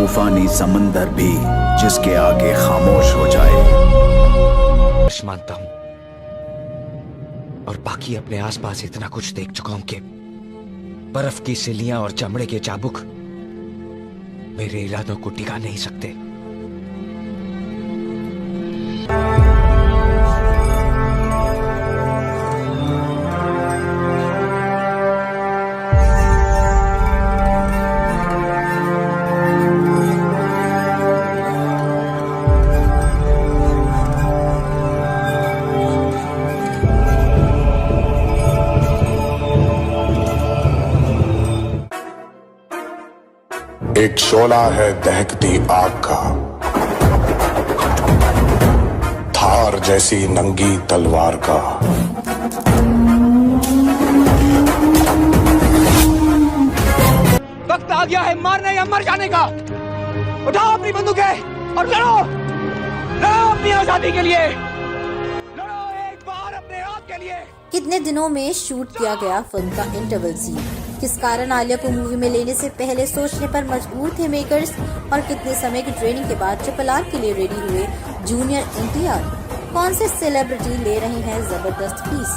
तूफानी समंदर भी जिसके आगे खामोश हो जाए। मानता हूं और बाकी अपने आसपास इतना कुछ देख चुका हूं कि बर्फ की सिल्लियां और चमड़े के चाबुक मेरे इरादों को टिका नहीं सकते। एक शोला है दहकती आग का, धार जैसी नंगी तलवार का। वक्त आ गया है मारने या मर जाने का। उठाओ अपनी बंदूकें और लड़ो, लड़ो अपनी आजादी के लिए, लड़ो एक बार अपने हक के लिए। कितने दिनों में शूट किया गया फिल्म का इंटरवल सीन? किस कारण आलिया को मूवी में लेने से पहले सोचने पर मजबूर थे मेकर्स? और कितने समय की ट्रेनिंग के बाद RRR के लिए रेडी हुए जूनियर NTR? कौन से सेलिब्रिटी ले रही हैं जबरदस्त फीस?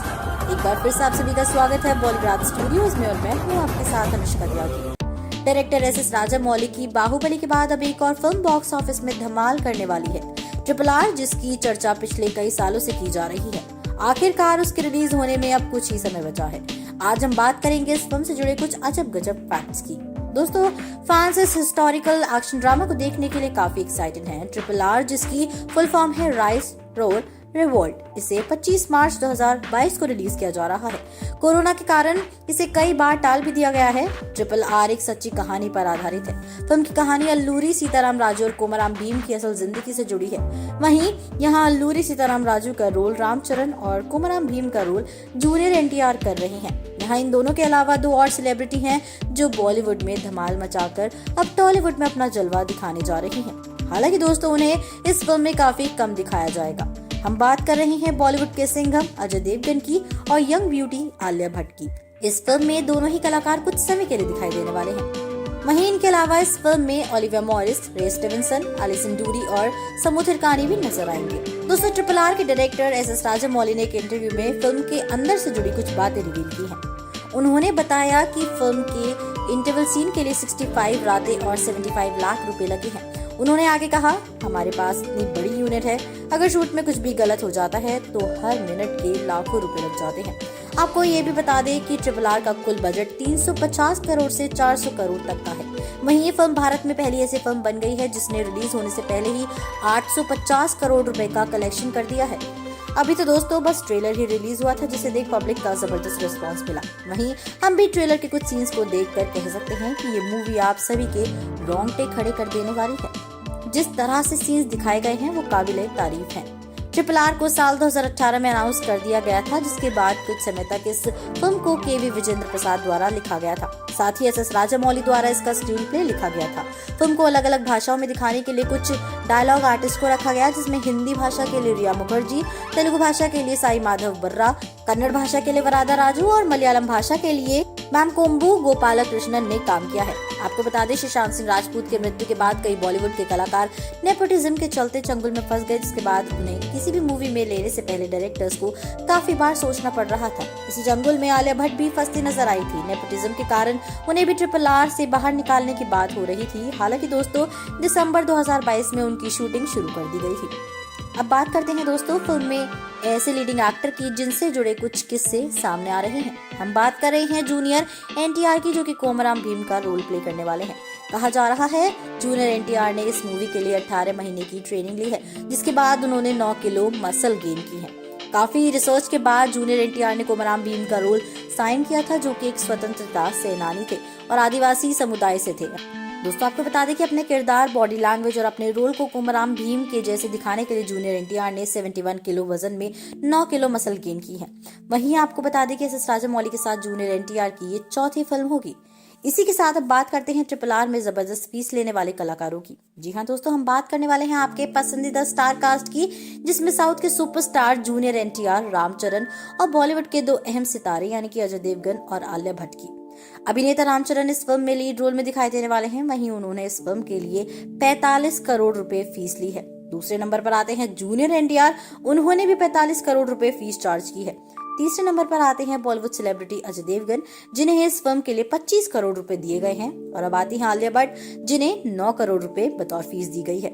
एक बार फिर से आप सभी का स्वागत है बॉलीवुड स्टूडियोज में और मैं हूँ आपके साथ अनुष्का त्यागी। डायरेक्टर SS राजामौली की बाहुबली के बाद अब एक और फिल्म बॉक्स ऑफिस में धमाल करने वाली है, RRR, जिसकी चर्चा पिछले कई सालों से की जा रही है। आखिरकार उसके रिलीज होने में अब कुछ ही समय बचा है। आज हम बात करेंगे इस फिल्म से जुड़े कुछ अजब गजब फैक्ट्स की। दोस्तों, फैंस इस हिस्टोरिकल एक्शन ड्रामा को देखने के लिए काफी एक्साइटेड हैं। RRR, जिसकी फुल फॉर्म है राइज रोल रिवोल्ट, इसे 25 मार्च 2022 को रिलीज किया जा रहा है। कोरोना के कारण इसे कई बार टाल भी दिया गया है। RRR एक सच्ची कहानी पर आधारित है। फिल्म की कहानी अल्लूरी सीताराम राजू और कोमराम भीम की असल जिंदगी से जुड़ी है। वहीं यहाँ अल्लूरी सीताराम राजू का रोल रामचरण और कोमराम भीम का रोल जूनियर NTR कर रहे हैं। यहाँ इन दोनों के अलावा दो और सेलिब्रिटी हैं जो बॉलीवुड में धमाल मचाकर अब टॉलीवुड में अपना जलवा दिखाने जा रही हैं। हालांकि दोस्तों, उन्हें इस फिल्म में काफी कम दिखाया जाएगा। हम बात कर रहे हैं बॉलीवुड के सिंघम अजय देवगन की और यंग ब्यूटी आलिया भट्ट की। इस फिल्म में दोनों ही कलाकार कुछ समय के लिए दिखाई देने वाले हैं। वहीं इनके अलावा इस फिल्म में ओलिविया मॉरिस, रे स्टीवेंसन, एलिसन डूरी और समूथ हिरकानी भी नजर आएंगे। दोस्तों, RRR के डायरेक्टर SS राजामौली ने एक इंटरव्यू में फिल्म के अंदर से जुड़ी कुछ बातें रिवील की हैं। उन्होंने बताया कि फिल्म के इंटरवल सीन के लिए 65 रातें और 75 लाख रुपए लगे हैं। उन्होंने आगे कहा, हमारे पास इतनी बड़ी यूनिट है, अगर शूट में कुछ भी गलत हो जाता है तो हर मिनट के लाखों रुपए लग जाते हैं। आपको ये भी बता दें कि RRR का कुल बजट 350 करोड़ से 400 करोड़ तक का है। वहीं ये फिल्म भारत में पहली ऐसी फिल्म बन गई है जिसने रिलीज होने से पहले ही 850 करोड़ रुपए का कलेक्शन कर दिया है। अभी तो दोस्तों बस ट्रेलर ही रिलीज हुआ था, जिसे देख पब्लिक का जबरदस्त रिस्पांस मिला। वहीं हम भी ट्रेलर के कुछ सीन्स को देखकर कह सकते हैं कि ये मूवी आप सभी के रोंगटे खड़े कर देने वाली है। जिस तरह से सीन्स दिखाए गए हैं वो काबिले तारीफ हैं। RRR को साल 2018 में अनाउंस कर दिया गया था, जिसके बाद कुछ समय तक इस फिल्म को KV विजेंद्र प्रसाद द्वारा लिखा गया था। साथ ही SS राजामौली द्वारा इसका स्क्रीन प्ले लिखा गया था। फिल्म को अलग अलग भाषाओं में दिखाने के लिए कुछ डायलॉग आर्टिस्ट को रखा गया, जिसमें हिंदी भाषा के लिए रिया मुखर्जी, तेलुगु भाषा के लिए साई माधव बर्रा, कन्नड़ भाषा के लिए वरादा राजू और मलयालम भाषा के लिए मैम कोम्बू गोपाल कृष्णन ने काम किया है। आपको बता दें, सुशांत सिंह राजपूत की मृत्यु के बाद कई बॉलीवुड के कलाकार नेपोटिज्म के चलते चंगुल में फंस गए, जिसके बाद उन्हें किसी भी मूवी में लेने से पहले डायरेक्टर्स को काफी बार सोचना पड़ रहा था। इसी चंगुल में आलिया भट्ट भी फंसती नजर आई थी। नेपोटिज्म के कारण उन्हें भी RRR से बाहर निकालने की बात हो रही थी। हालांकि दोस्तों, दिसंबर 2022 में उनकी शूटिंग शुरू कर दी गई थी। अब बात करते हैं दोस्तों फिल्म में ऐसे लीडिंग एक्टर की जिनसे जुड़े कुछ किस्से सामने आ रहे हैं। हम बात कर रहे हैं जूनियर NTR की, जो कि कोमराम भीम का रोल प्ले करने वाले हैं। कहा जा रहा है जूनियर NTR ने इस मूवी के लिए 18 महीने की ट्रेनिंग ली है, जिसके बाद उन्होंने 9 किलो मसल गेन की है। काफी रिसर्च के बाद जूनियर NTR ने कोमराम भीम का रोल साइन किया था, जो कि एक स्वतंत्रता सेनानी थे और आदिवासी समुदाय से थे। दोस्तों, आपको बता दें कि अपने किरदार, बॉडी लैंग्वेज और अपने रोल को कोमराम भीम के जैसे दिखाने के लिए जूनियर NTR ने 71 किलो वजन में 9 किलो मसल गेन की है। वहीं आपको बता दें कि SS राजामौली के साथ जूनियर NTR की ये चौथी फिल्म होगी। इसी के साथ अब बात करते हैं RRR में जबरदस्त फीस लेने वाले कलाकारों की। जी हाँ दोस्तों, हम बात करने वाले हैं आपके पसंदीदा स्टार कास्ट की, जिसमें साउथ के सुपरस्टार जूनियर NTR, रामचरण और बॉलीवुड के दो अहम सितारे यानी कि अजय देवगन और आलिया भट्ट की। अभिनेता रामचरण इस फिल्म में लीड रोल में दिखाई देने वाले हैं। वहीं उन्होंने इस फिल्म के लिए 45 करोड़ रुपए फीस ली है। दूसरे नंबर पर आते हैं जूनियर एनटीआर। उन्होंने भी 45 करोड़ रुपए फीस चार्ज की है। तीसरे नंबर पर आते हैं बॉलीवुड सेलिब्रिटी अजय देवगन, जिन्हें इस फिल्म के लिए 25 करोड़ रुपए दिए गए हैं। और अब आती है आलिया भट्ट, जिन्हें 9 करोड़ रुपए बतौर फीस दी गई है।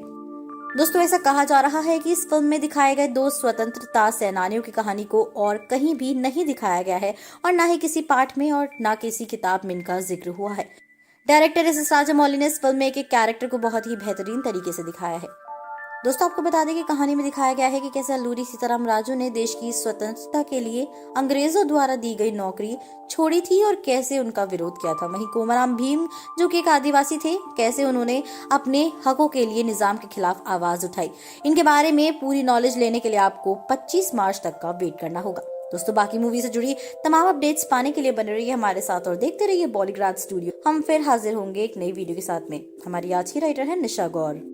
दोस्तों, ऐसा कहा जा रहा है कि इस फिल्म में दिखाए गए 2 स्वतंत्रता सेनानियों की कहानी को और कहीं भी नहीं दिखाया गया है और न ही किसी पाठ में और न किसी किताब में इनका जिक्र हुआ है। डायरेक्टर एस एस राजामौली ने इस फिल्म में एक कैरेक्टर को बहुत ही बेहतरीन तरीके से दिखाया है। दोस्तों, आपको बता दें कि कहानी में दिखाया गया है कि कैसे अल्लूरी सीताराम राजू ने देश की स्वतंत्रता के लिए अंग्रेजों द्वारा दी गई नौकरी छोड़ी थी और कैसे उनका विरोध किया था। वहीं कोमाराम भीम, जो कि एक आदिवासी थे, कैसे उन्होंने अपने हकों के लिए निजाम के खिलाफ आवाज उठाई। इनके बारे में पूरी नॉलेज लेने के लिए आपको 25 मार्च तक का वेट करना होगा। दोस्तों, बाकी मूवी से जुड़ी तमाम अपडेट्स पाने के लिए बने रहिए हमारे साथ और देखते रहिए बॉलीग्राज स्टूडियो। हम फिर हाजिर होंगे एक नई वीडियो के साथ में। हमारी आज की राइटर है निशा गौर।